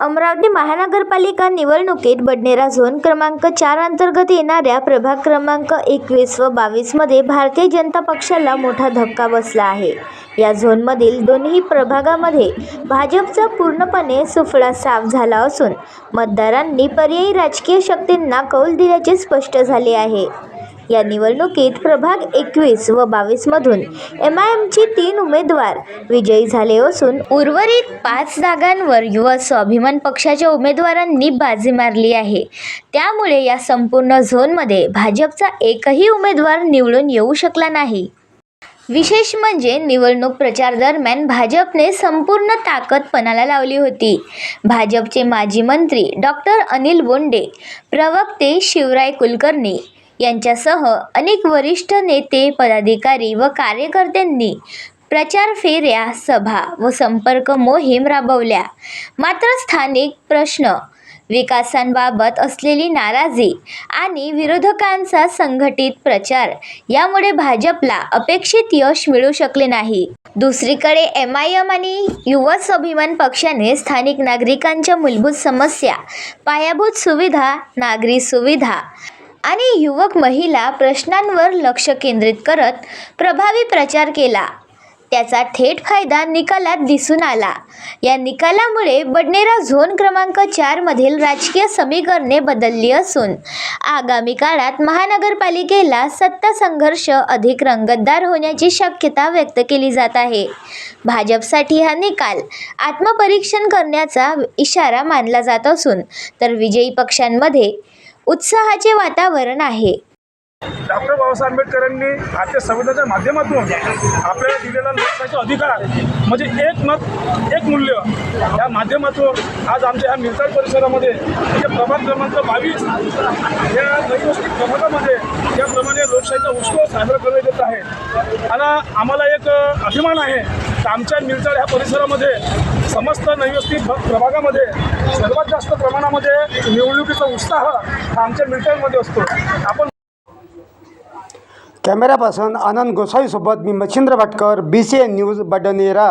अमरावती महानगरपालिका निवडणुकीत बडनेरा झोन क्रमांक 4 अंतर्गत येणाऱ्या प्रभाग क्रमांक 21 व 22 मध्ये भारतीय जनता पक्षाला मोठा धक्का बसला आहे। या झोनमधील दोन्ही प्रभागामध्ये भाजपचा पूर्णपणे सुफळा साफ झाला असून मतदारांनी पर्यायी राजकीय शक्तींना कौल दिल्याचे स्पष्ट झाले आहे। या निवडणुकीत प्रभाग 21 व 22 मधून MIMचे 3 उमेदवार विजयी झाले असून उर्वरित 5 जागांवर युवा स्वाभिमान पक्षाच्या उमेदवारांनी बाजी मारली आहे। त्यामुळे या संपूर्ण झोनमध्ये भाजपचा एकही उमेदवार निवडून येऊ शकला नाही। विशेष म्हणजे निवडणूक प्रचार दरम्यान भाजपने संपूर्ण ताकद पणाला लावली होती। भाजपचे माजी मंत्री डॉक्टर अनिल बोंडे, प्रवक्ते शिवराय कुलकर्णी यांच्यासह अनेक वरिष्ठ नेते, पदाधिकारी व कार्यकर्त्यांनी प्रचार फेऱ्या, सभा व संपर्क मोहीम राबवल्या। मात्र स्थानिक प्रश्न, विकासांबाबत असलेली नाराजी आणि विरोधकांचा संघटित प्रचार यामुळे भाजपला अपेक्षित यश मिळू शकले नाही। दुसरीकडे MIM आणि युवा स्वाभिमान पक्षाने स्थानिक नागरिकांच्या मूलभूत समस्या, पायाभूत सुविधा, नागरी सुविधा आणि युवक महिला प्रश्नांवर लक्ष केंद्रित करत प्रभावी प्रचार केला। त्याचा थेट फायदा निकालात दिसून आला। या निकालामुळे बडनेरा झोन क्रमांक 4 मधील राजकीय समीकरणे बदलली असून आगामी काळात महानगरपालिकेला सत्ता संघर्ष अधिक रंगतदार होण्याची शक्यता व्यक्त केली जात आहे। भाजपसाठी हा निकाल आत्मपरीक्षण करण्याचा इशारा मानला जात असून तर विजयी पक्षांमध्ये उत्साहाचे वातावरण आहे। डॉक्टर बाबासाहेब आंबेडकरांनी भारतीय संविधानाच्या माध्यमातून आपल्याला दिलेला लोकशाहीचा अधिकार म्हणजे एक मत एक मूल्य या माध्यमातून आज आमच्या ह्या मिरसाड परिसरामध्ये म्हणजे प्रभाग क्रमांक 22 या नैवस्तिक प्रभागामध्ये त्याप्रमाणे लोकशाहीचा उत्सव साजरा करण्यात येत आहे। आणि आम्हाला एक अभिमान आहे की आमच्या मिरसाड ह्या परिसरामध्ये समस्त नैवस्तिक प्रभागामध्ये सर्वात जास्त प्रमाणामध्ये निवडणुकीचा उत्साह हा आमच्या मिरसाडमध्ये असतो। आपण कॅमेरापासून आनंद गोसावी सोबत मी मच्छिंद्र भाटकर, BCN न्यूज बडनेरा।